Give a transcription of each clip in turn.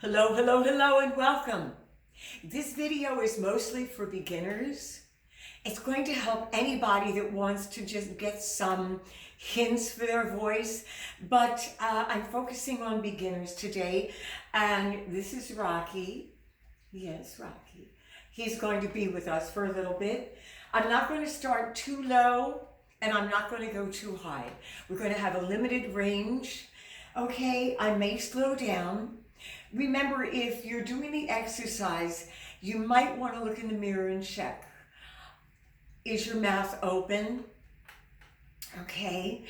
Hello, hello, hello, and welcome. This video is mostly for beginners. It's going to help anybody that wants to just get some hints for their voice, but I'm focusing on beginners today, and this is Rocky. Yes, Rocky. He's going to be with us for a little bit. I'm not going to start too low, and I'm not going to go too high. We're going to have a limited range. Okay, I may slow down. Remember, if you're doing the exercise, you might want to look in the mirror and check. Is your mouth open? Okay.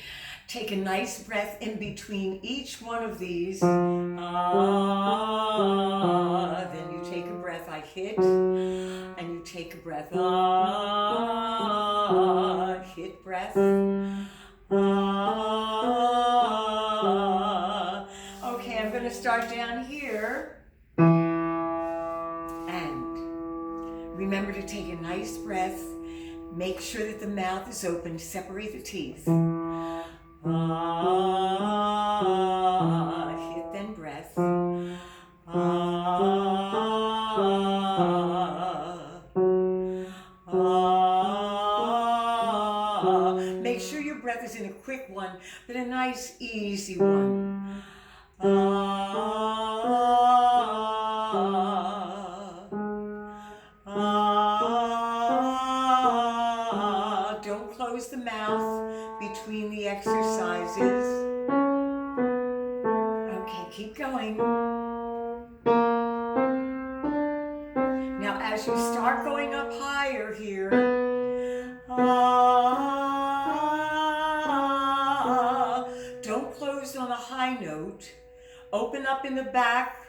Take a nice breath in between each one of these. Then you take a breath. I hit. And you take a breath. Hit breath. Okay, I'm going to start down here. And remember to take a nice breath. Make sure that the mouth is open. Separate the teeth. Hit, then breath. Make sure your breath is in a quick one, but a nice, easy one. Don't close the mouth between the exercises. Okay, keep going. Now, as you start going up higher here, don't close on a high note. Open up in the back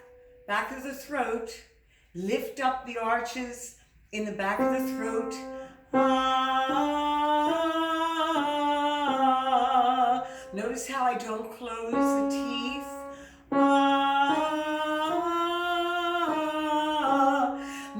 of the throat. Lift up the arches in the back of the throat. Notice how I don't close the teeth.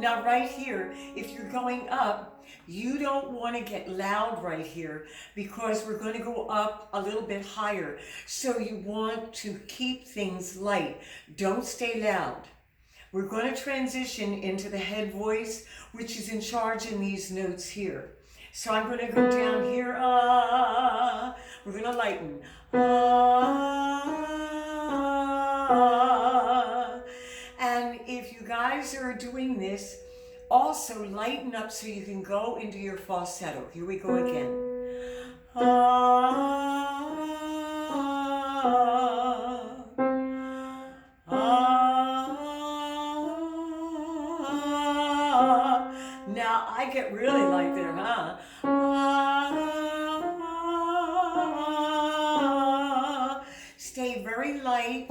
Now right here, if you're going up, you don't want to get loud right here because we're going to go up a little bit higher. So you want to keep things light. Don't stay loud. We're going to transition into the head voice, which is in charge in these notes here. So I'm going to go down here. We're going to lighten. And if you guys are doing this, also lighten up so you can go into your falsetto. Here we go again. Now I get really light there, huh? Stay very light.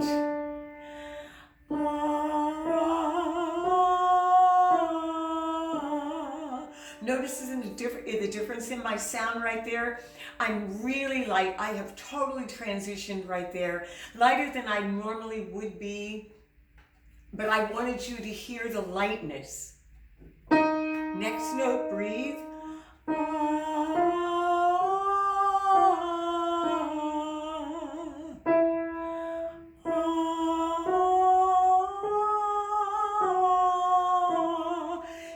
Notice the difference in my sound right there. I'm really light. I have totally transitioned right there. Lighter than I normally would be, but I wanted you to hear the lightness. Next note, breathe.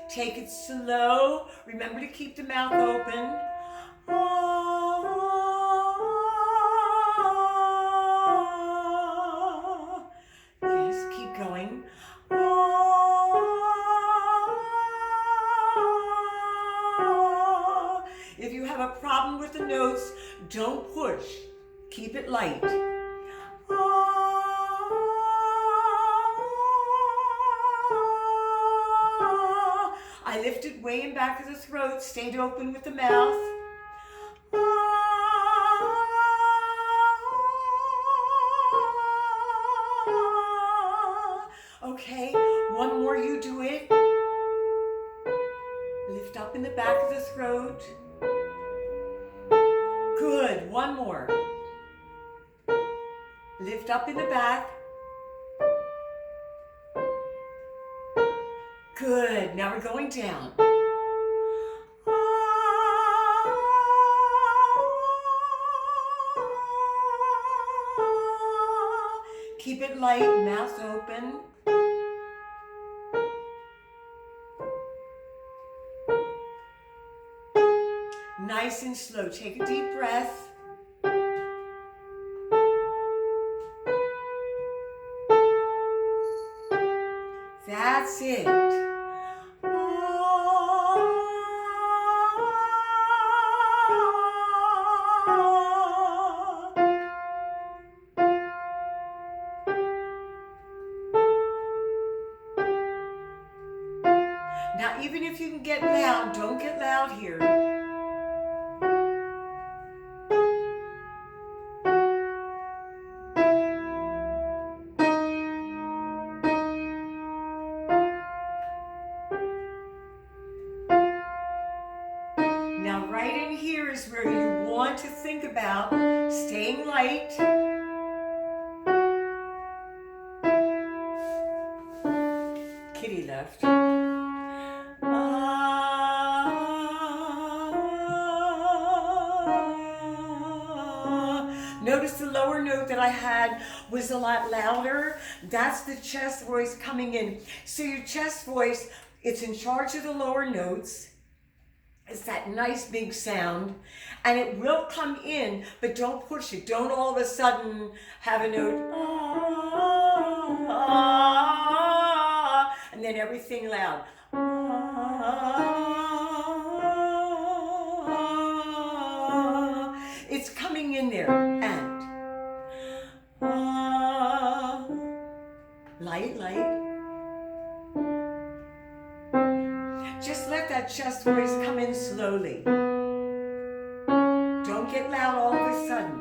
Take it slow. Remember to keep the mouth open. Yes, keep going. If you have a problem with the notes, don't push. Keep it light. I lifted way in back of the throat, stayed open with the mouth. Okay, one more, you do it. Lift up in the back of the throat. Good, one more. Lift up in the back. Good, now we're going down. Keep it light, mouth open. nice and slow. Take a deep breath. That's it. Now, even if you can get loud, don't get loud here. Now, right in here is where you want to think about staying light. Kitty left. Notice the lower note that I had was a lot louder. That's the chest voice coming in. So your chest voice, it's in charge of the lower notes. It's that nice big sound, and it will come in, but don't push it. Don't all of a sudden have a note, and then everything loud. It's coming in there, and light, light. Just let that chest voice come in slowly. Don't get loud all of a sudden.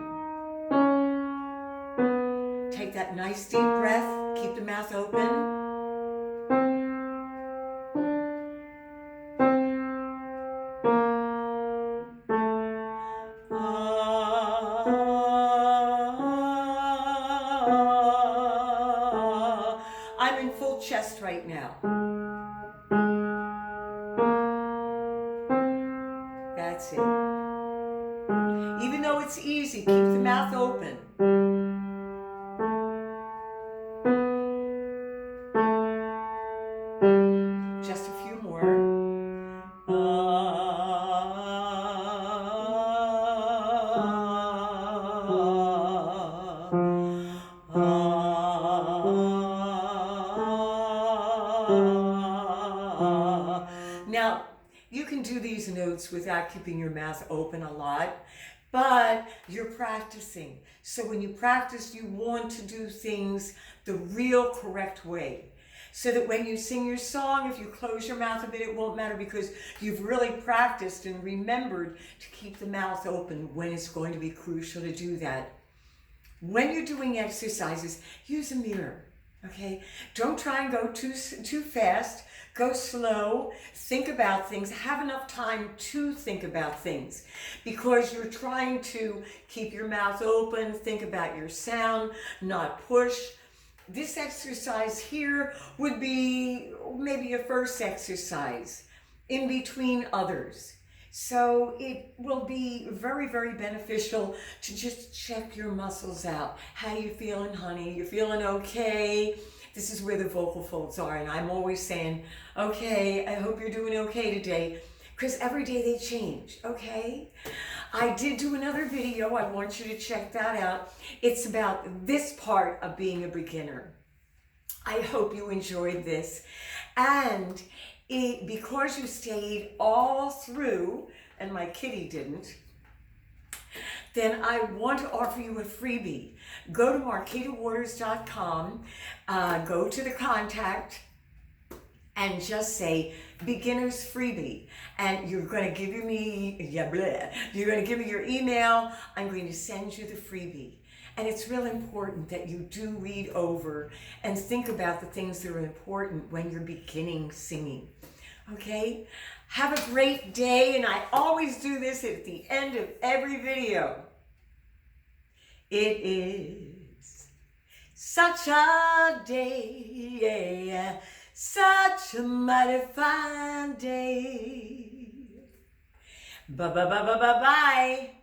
Take that nice deep breath. Keep the mouth open. I'm in full chest right now. That's it. Even though it's easy, keep the mouth open. Just a few more. Now, you can do these notes without keeping your mouth open a lot, but you're practicing. So when you practice, you want to do things the real correct way. So that when you sing your song, if you close your mouth a bit, it won't matter because you've really practiced and remembered to keep the mouth open when it's going to be crucial to do that. When you're doing exercises, use a mirror, okay? Don't try and go too fast. Go slow, think about things, have enough time to think about things because you're trying to keep your mouth open, think about your sound, not push. This exercise here would be maybe a first exercise in between others. So it will be very, very beneficial to just check your muscles out. How you feeling, honey? You feeling okay? This is where the vocal folds are, and I'm always saying, okay, I hope you're doing okay today, because every day they change, okay? I did do another video. I want you to check that out. It's about this part of being a beginner. I hope you enjoyed this. And because you stayed all through, and my kitty didn't, then I want to offer you a freebie. Go to marquitawaters.com, go to the contact, and just say beginner's freebie. And you're going to give me, you're going to give me your email. I'm going to send you the freebie. And it's real important that you do read over and think about the things that are important when you're beginning singing. Okay? Have a great day, and I always do this at the end of every video. It is such a day, yeah, such a mighty fine day. Bye.